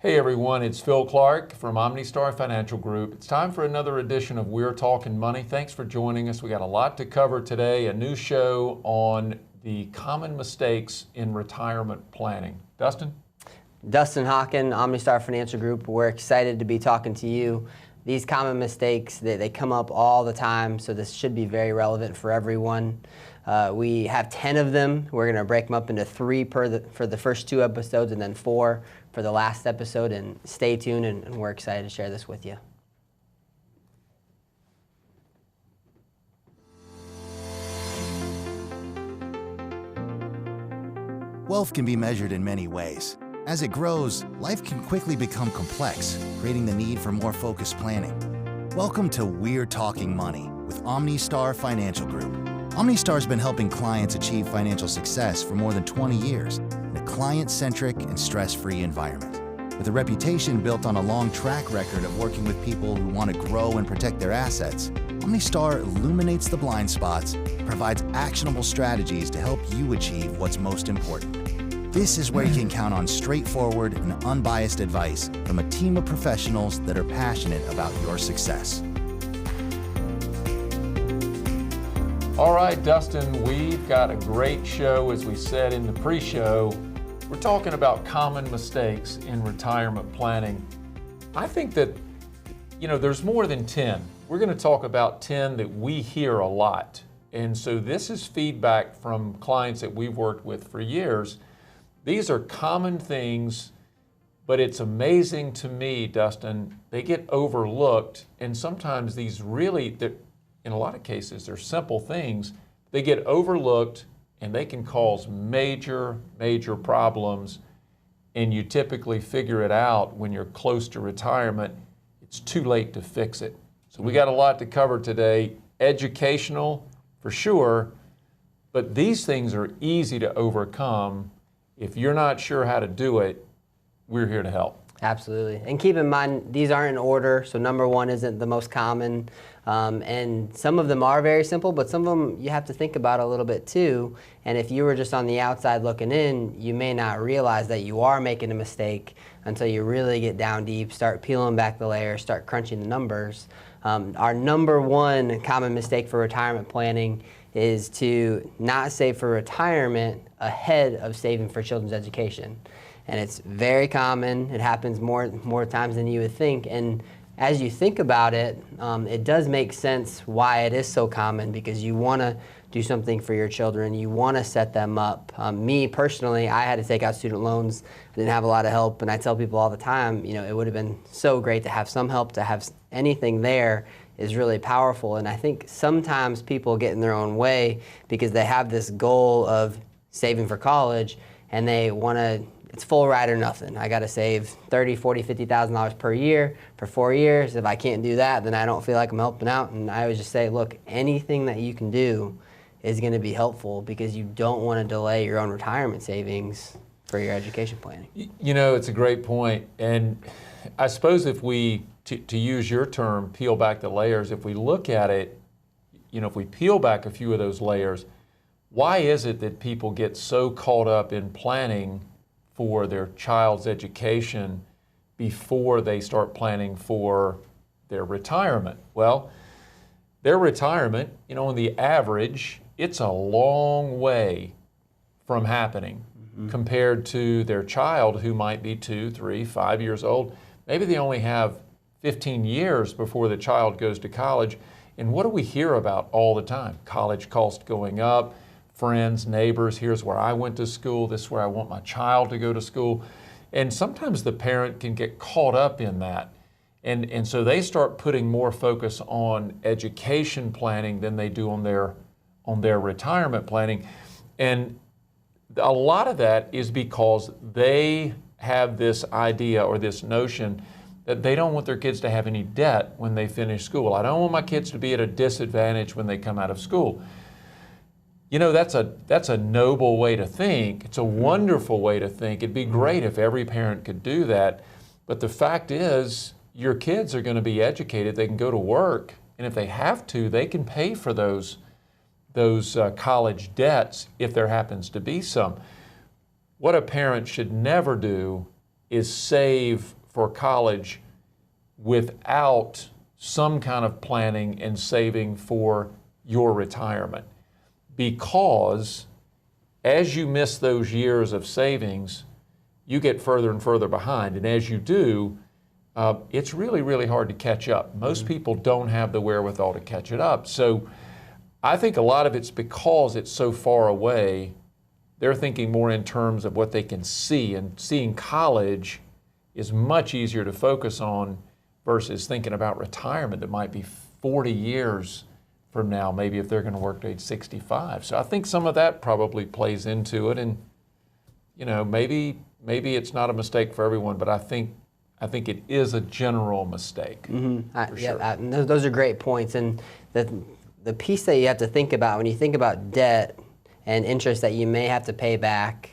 Hey everyone, it's Phil Clark from OmniStar Financial Group. It's time for another edition of We're Talking Money. Thanks for joining us. We got a lot to cover today, a new show on the common mistakes in retirement planning. Dustin? Dustin, Hocken, OmniStar Financial Group. We're excited to be talking to you. These common mistakes, they come up all the time, so this should be very relevant for everyone. We have 10 of them. We're going to break them up into 3 for the first 2 episodes and then 4 for the last episode. And stay tuned, and we're excited to share this with you. Wealth can be measured in many ways. As it grows, life can quickly become complex, creating the need for more focused planning. Welcome to We're Talking Money with OmniStar Financial Group. OmniStar has been helping clients achieve financial success for more than 20 years in a client-centric and stress-free environment. With a reputation built on a long track record of working with people who want to grow and protect their assets, OmniStar illuminates the blind spots and provides actionable strategies to help you achieve what's most important. This is where you can count on straightforward and unbiased advice from a team of professionals that are passionate about your success. All right, Dustin, we've got a great show. As we said in the pre-show, we're talking about common mistakes in retirement planning. I think that, there's more than 10. We're going to talk about 10 that we hear a lot. And so this is feedback from clients that we've worked with for years. These are common things, but it's amazing to me, Dustin, they get overlooked. And sometimes these really, in a lot of cases, they're simple things. They get overlooked and they can cause major, major problems. And you typically figure it out when you're close to retirement. It's too late to fix it. So we got a lot to cover today. Educational, for sure, but these things are easy to overcome. If you're not sure how to do it, we're here to help. Absolutely. And keep in mind, these aren't in order, so number 1 isn't the most common. And some of them are very simple, but some of them you have to think about a little bit too. And if you were just on the outside looking in, you may not realize that you are making a mistake until you really get down deep, start peeling back the layers, start crunching the numbers. Our number 1 common mistake for retirement planning is to not save for retirement ahead of saving for children's education. And it's very common. It happens more times than you would think. And as you think about it, it does make sense why it is so common, because you want to do something for your children. You want to set them up. Me personally, I had to take out student loans. I didn't have a lot of help, and I tell people all the time, it would have been so great to have some help. To have anything there is really powerful. And I think sometimes people get in their own way because they have this goal of saving for college, and they want to, it's full ride or nothing. I got to save $30,000, $40,000, $50,000 per year for 4 years. If I can't do that, then I don't feel like I'm helping out. And I always just say, look, anything that you can do is going to be helpful, because you don't want to delay your own retirement savings for your education planning. It's a great point. And I suppose if we, to use your term, peel back the layers, if we look at it, if we peel back a few of those layers, why is it that people get so caught up in planning for their child's education before they start planning for their retirement? Well, their retirement, on the average, it's a long way from happening compared to their child, who might be 2, 3, 5 years old. Maybe they only have 15 years before the child goes to college. And what do we hear about all the time? College cost going up, friends, neighbors, here's where I went to school, this is where I want my child to go to school. And sometimes the parent can get caught up in that. And so they start putting more focus on education planning than they do on their retirement planning. And a lot of that is because they have this idea or this notion that they don't want their kids to have any debt when they finish school. I don't want my kids to be at a disadvantage when they come out of school. That's a noble way to think. It's a wonderful way to think. It'd be great if every parent could do that. But the fact is, your kids are going to be educated. They can go to work, and if they have to, they can pay for those college debts if there happens to be some. What a parent should never do is save for college without some kind of planning and saving for your retirement. Because as you miss those years of savings, you get further and further behind. And as you do, it's really, really hard to catch up. Most people don't have the wherewithal to catch it up. So I think a lot of it's because it's so far away. They're thinking more in terms of what they can see, and seeing college is much easier to focus on versus thinking about retirement that might be 40 years from now, maybe if they're going to work to age 65. So I think some of that probably plays into it. And, you know, maybe it's not a mistake for everyone, but I think it is a general mistake. For sure. Those are great points. And the piece that you have to think about when you think about debt and interest that you may have to pay back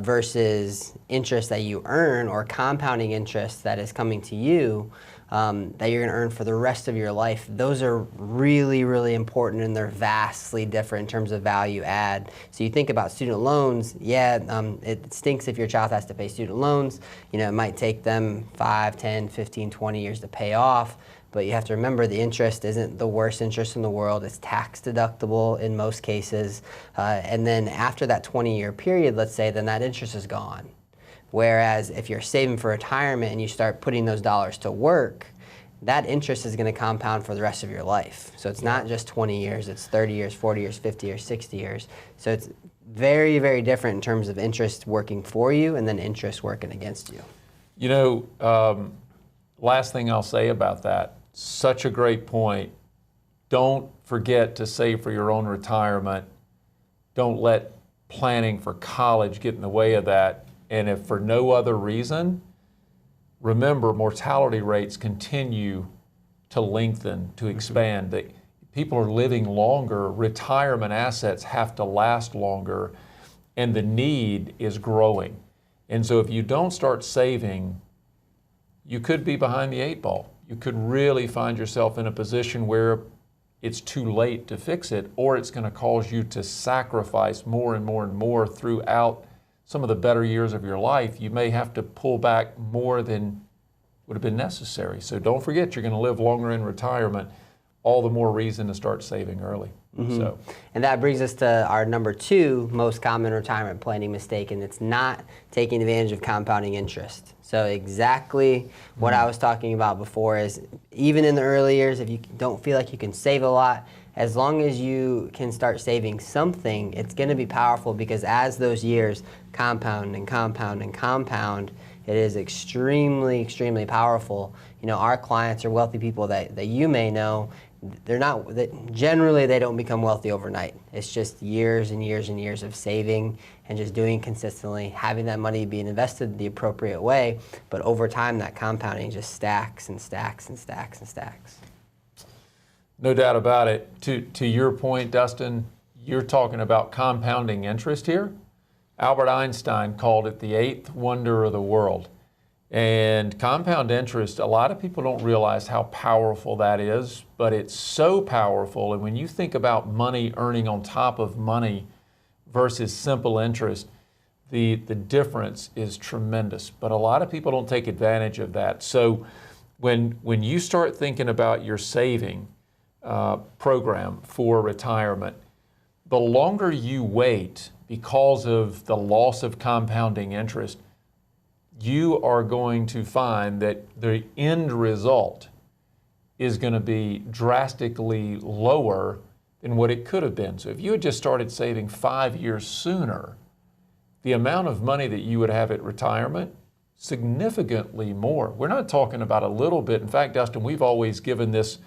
versus interest that you earn, or compounding interest that is coming to you that you're going to earn for the rest of your life, those are really, really important, and they're vastly different in terms of value add. So you think about student loans, it stinks if your child has to pay student loans. You know, it might take them 5, 10, 15, 20 years to pay off. But you have to remember the interest isn't the worst interest in the world. It's tax deductible in most cases. And then after that 20-year period, let's say, then that interest is gone. Whereas if you're saving for retirement and you start putting those dollars to work, that interest is going to compound for the rest of your life. So it's not just 20 years, it's 30 years, 40 years, 50 years, 60 years. So it's very, very different in terms of interest working for you and then interest working against you. You know, last thing I'll say about that, such a great point. Don't forget to save for your own retirement. Don't let planning for college get in the way of that. And if for no other reason, remember mortality rates continue to lengthen, to expand. People are living longer, retirement assets have to last longer, and the need is growing. And so if you don't start saving, you could be behind the 8 ball. You could really find yourself in a position where it's too late to fix it, or it's going to cause you to sacrifice more and more and more throughout some of the better years of your life. You may have to pull back more than would have been necessary. So don't forget, you're going to live longer in retirement. All the more reason to start saving early. So, and that brings us to our number 2 most common retirement planning mistake, and it's not taking advantage of compounding interest. So exactly what I was talking about before is, even in the early years, if you don't feel like you can save a lot, as long as you can start saving something, it's going to be powerful, because as those years compound and compound and compound, it is extremely, extremely powerful. You know, our clients are wealthy people that you may know. Generally, they don't become wealthy overnight. It's just years and years and years of saving and just doing consistently, having that money being invested the appropriate way. But over time, that compounding just stacks and stacks and stacks and stacks. no doubt about it. To your point, Dustin, you're talking about compounding interest here. Albert Einstein called it the 8th wonder of the world. And compound interest, a lot of people don't realize how powerful that is, but it's so powerful. And when you think about money earning on top of money versus simple interest, the difference is tremendous. But a lot of people don't take advantage of that. So when you start thinking about your saving program for retirement, the longer you wait because of the loss of compounding interest, you are going to find that the end result is going to be drastically lower than what it could have been. So if you had just started saving 5 years sooner, the amount of money that you would have at retirement, significantly more. We're not talking about a little bit. In fact, Dustin, we've always given this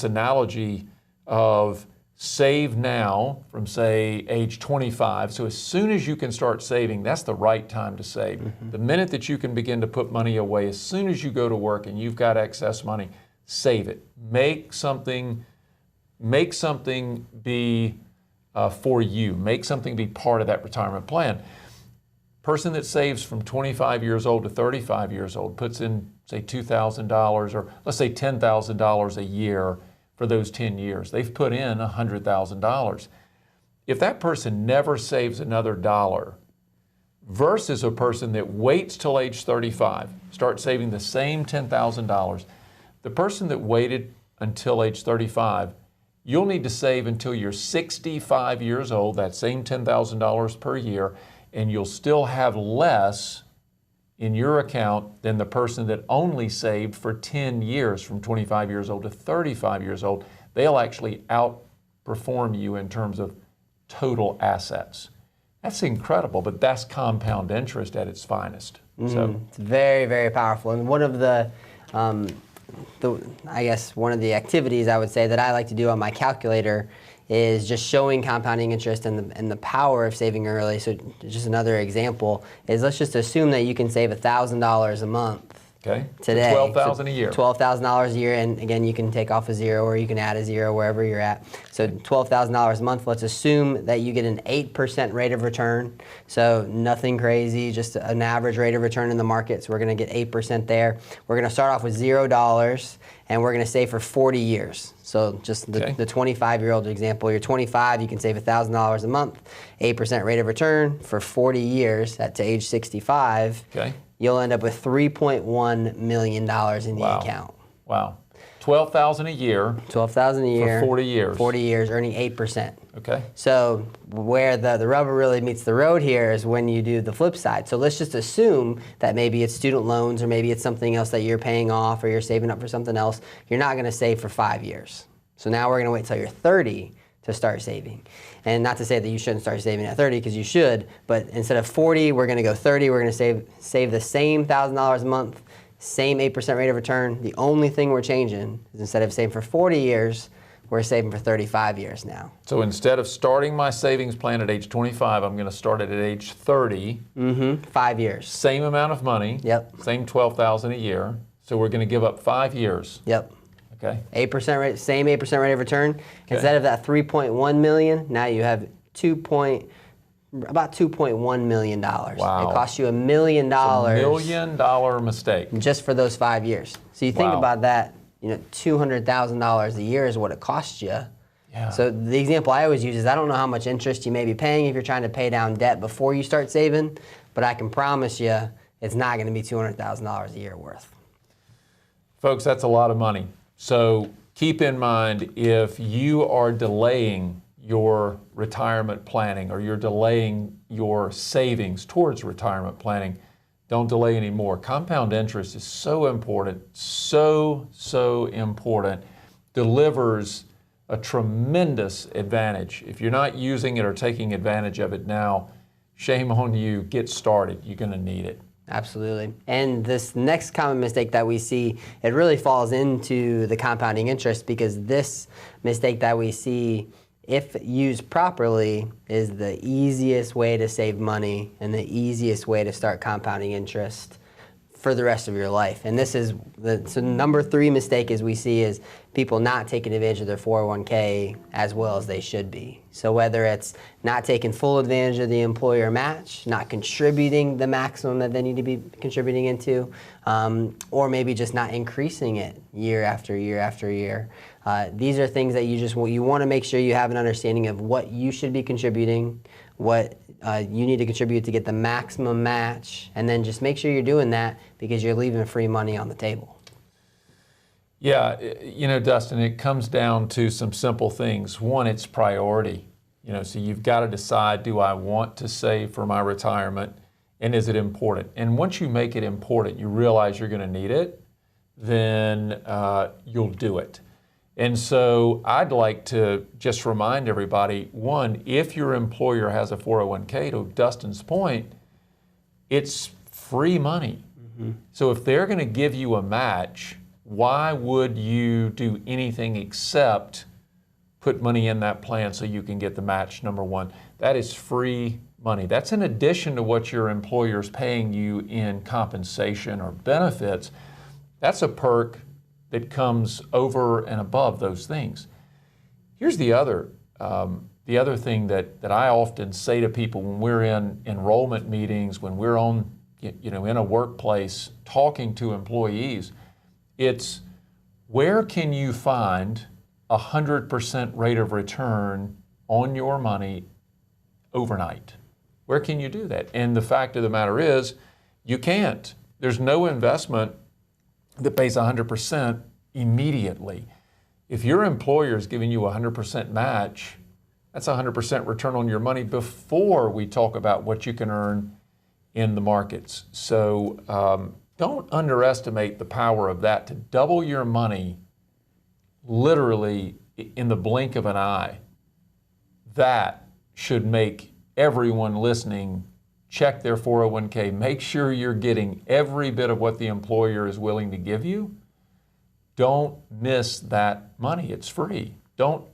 analogy of save now from, say, age 25. So as soon as you can start saving, that's the right time to save. Mm-hmm. The minute that you can begin to put money away, as soon as you go to work and you've got excess money, save it. Make something be for you. Make something be part of that retirement plan. Person that saves from 25 years old to 35 years old puts in, say, $2,000 or let's say $10,000 a year for those 10 years. They've put in $100,000. If that person never saves another dollar versus a person that waits till age 35, starts saving the same $10,000. The person that waited until age 35, you'll need to save until you're 65 years old, that same $10,000 per year, and you'll still have less in your account than the person that only saved for 10 years, from 25 years old to 35 years old. They'll actually outperform you in terms of total assets. That's incredible, but that's compound interest at its finest. So it's very, very powerful. And one of I guess one of the activities I would say that I like to do on my calculator is just showing compounding interest and the power of saving early. So just another example is, let's just assume that you can save $1,000 a month. Okay. Today. $12,000 a year. $12,000 a year, and again, you can take off a zero or you can add a zero wherever you're at. So $12,000 a month. Let's assume that you get an 8% rate of return. So nothing crazy, just an average rate of return in the market. So we're going to get 8% there. We're going to start off with $0, and we're going to save for 40 years. So just the 25-year-old example, you're 25, you can save $1,000 a month, 8% rate of return for 40 years to age 65. Okay. You'll end up with $3.1 million in the account. Wow. $12,000 a year. $12,000 a year. For 40 years. 40 years, earning 8%. Okay. So where the rubber really meets the road here is when you do the flip side. So let's just assume that maybe it's student loans, or maybe it's something else that you're paying off, or you're saving up for something else. You're not going to save for 5 years. So now we're going to wait until you're 30 to start saving. And not to say that you shouldn't start saving at 30, because you should, but instead of 40, we're going to go 30. We're going to save the same $1,000 a month, same 8% rate of return. The only thing we're changing is, instead of saving for 40 years, we're saving for 35 years now. So instead of starting my savings plan at age 25, I'm going to start it at age 30. 5 years. Same amount of money. Yep. Same $12,000 a year. So we're going to give up 5 years. Yep. Okay. 8% rate, same 8% rate of return. Okay. Instead of that $3.1 million, now you have about $2.1 million. Wow. It costs you $1 million. It's $1 million mistake. Just for those 5 years. So you think about that, $200,000 a year is what it costs you. Yeah. So the example I always use is, I don't know how much interest you may be paying if you're trying to pay down debt before you start saving, but I can promise you it's not going to be $200,000 a year worth. Folks, that's a lot of money. So keep in mind, if you are delaying your retirement planning, or you're delaying your savings towards retirement planning, don't delay anymore. Compound interest is so important, so important. Delivers a tremendous advantage. If you're not using it or taking advantage of it now, shame on you. Get started. You're going to need it. Absolutely. And this next common mistake that we see, it really falls into the compounding interest, because this mistake that we see, if used properly, is the easiest way to save money and the easiest way to start compounding interest for the rest of your life. And this is so number 3 mistake is we see is people not taking advantage of their 401k as well as they should be. So whether it's not taking full advantage of the employer match, not contributing the maximum that they need to be contributing into, or maybe just not increasing it year after year after year. These are things that you want to make sure you have an understanding of what you should be contributing, what you need to contribute to get the maximum match, and then just make sure you're doing that, because you're leaving free money on the table. Yeah, Dustin, it comes down to some simple things. One, it's priority. So you've got to decide, do I want to save for my retirement, and is it important? And once you make it important, you realize you're going to need it, then you'll do it. And so I'd like to just remind everybody, one, if your employer has a 401k, to Dustin's point, it's free money. So if they're going to give you a match, why would you do anything except put money in that plan so you can get the match, number one? That is free money. That's in addition to what your employer's paying you in compensation or benefits. That's a perk that comes over and above those things. Here's the other thing that I often say to people when we're in enrollment meetings, when we're in a workplace talking to employees. It's, where can you find 100% rate of return on your money overnight? Where can you do that? And the fact of the matter is, you can't. There's no investment that pays 100% immediately. If your employer is giving you a 100% match, that's a 100% return on your money before we talk about what you can earn in the markets. So don't underestimate the power of that to double your money literally in the blink of an eye. That should make everyone listening check their 401k. Make sure you're getting every bit of what the employer is willing to give you. Don't miss that money. It's free. Don't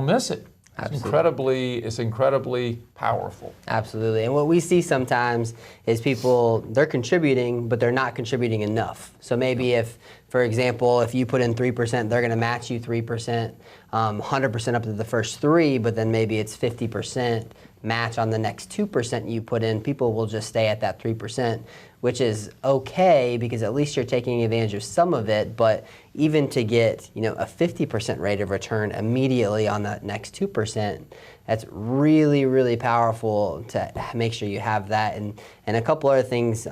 miss it. It's incredibly powerful. Absolutely. And what we see sometimes is people, they're contributing, but they're not contributing enough. So maybe if, for example, if you put in 3%, they're going to match you 3%, 100% up to the first 3, but then maybe it's 50% match on the next 2% you put in. People will just stay at that 3%, which is okay because at least you're taking advantage of some of it. But even to get, a 50% rate of return immediately on that next 2%, that's really, really powerful to make sure you have that. And a couple other things,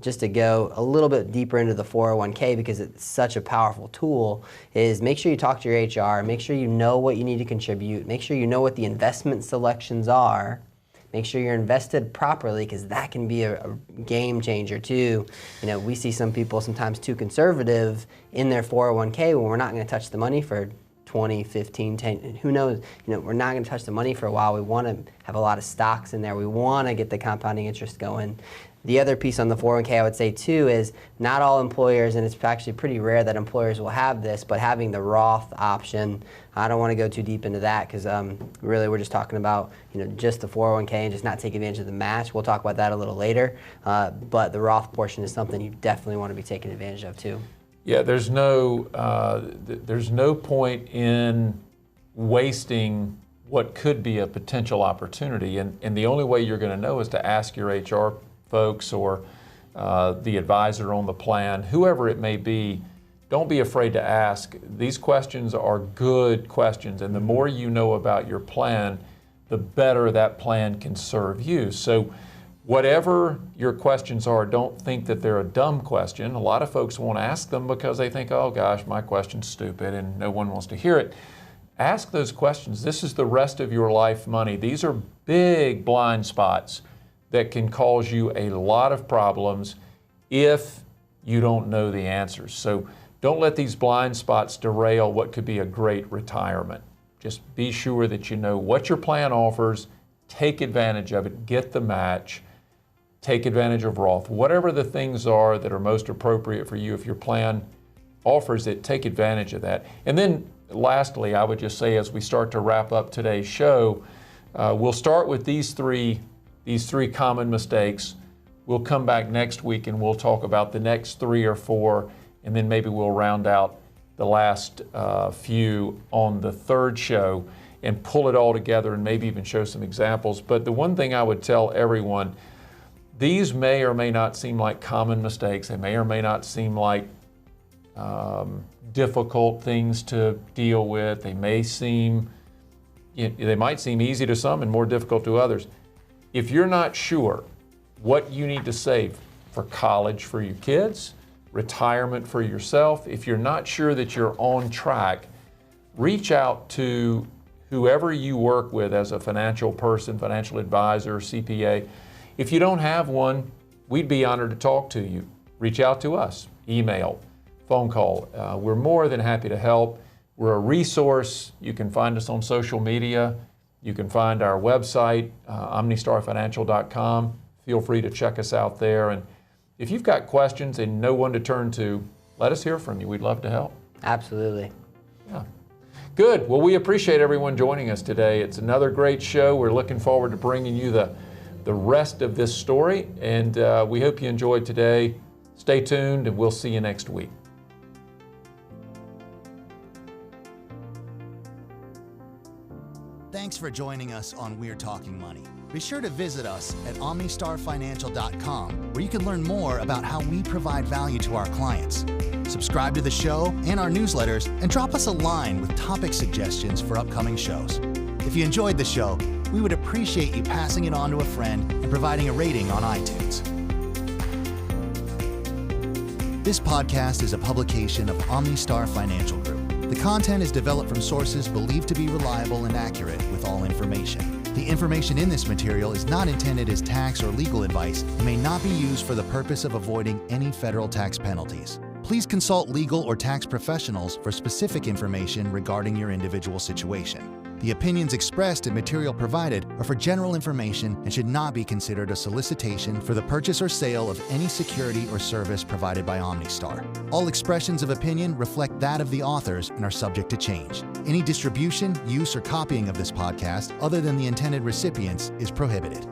just to go a little bit deeper into the 401k because it's such a powerful tool, is make sure you talk to your HR, make sure you know what you need to contribute, make sure you know what the investment selections are. Make sure you're invested properly because that can be a game changer too. We see some people sometimes too conservative in their 401k when we're not going to touch the money for 20, 15, 10, who knows? We're not going to touch the money for a while. We want to have a lot of stocks in there. We want to get the compounding interest going. The other piece on the 401k I would say too is not all employers, and it's actually pretty rare that employers will have this, but having the Roth option, I don't want to go too deep into that because really we're just talking about just the 401k and just not take advantage of the match. We'll talk about that a little later, but the Roth portion is something you definitely want to be taking advantage of too. Yeah, there's no point in wasting what could be a potential opportunity, and the only way you're going to know is to ask your HR folks or the advisor on the plan, whoever it may be. Don't be afraid to ask. These questions are good questions, and the more you know about your plan, the better that plan can serve you. So whatever your questions are, don't think that they're a dumb question. A lot of folks won't ask them because they think, oh gosh, my question's stupid and no one wants to hear it. Ask those questions. This is the rest of your life money. These are big blind spots that can cause you a lot of problems if you don't know the answers. So don't let these blind spots derail what could be a great retirement. Just be sure that you know what your plan offers, take advantage of it, get the match, take advantage of Roth. Whatever the things are that are most appropriate for you, if your plan offers it, take advantage of that. And then lastly, I would just say as we start to wrap up today's show, we'll start with these three common mistakes. We'll come back next week and we'll talk about the next 3 or 4, and then maybe we'll round out the last few on the third show and pull it all together and maybe even show some examples. But the one thing I would tell everyone, these may or may not seem like common mistakes. They may or may not seem like difficult things to deal with. They might seem easy to some and more difficult to others. If you're not sure what you need to save for college for your kids, retirement for yourself, if you're not sure that you're on track, reach out to whoever you work with as a financial person, financial advisor, CPA. If you don't have one, we'd be honored to talk to you. Reach out to us, email, phone call. We're more than happy to help. We're a resource. You can find us on social media. You can find our website, omnistarfinancial.com. Feel free to check us out there. And if you've got questions and no one to turn to, let us hear from you. We'd love to help. Absolutely. Yeah. Good. Well, we appreciate everyone joining us today. It's another great show. We're looking forward to bringing you the rest of this story. And we hope you enjoyed today. Stay tuned and we'll see you next week. Thanks for joining us on We're Talking Money. Be sure to visit us at omnistarfinancial.com, where you can learn more about how we provide value to our clients. Subscribe to the show and our newsletters, and drop us a line with topic suggestions for upcoming shows. If you enjoyed the show, we would appreciate you passing it on to a friend and providing a rating on iTunes. This podcast is a publication of OmniStar Financial Group. The content is developed from sources believed to be reliable and accurate with all information. The information in this material is not intended as tax or legal advice and may not be used for the purpose of avoiding any federal tax penalties. Please consult legal or tax professionals for specific information regarding your individual situation. The opinions expressed and material provided are for general information and should not be considered a solicitation for the purchase or sale of any security or service provided by OmniStar. All expressions of opinion reflect that of the authors and are subject to change. Any distribution, use, or copying of this podcast, other than the intended recipients, is prohibited.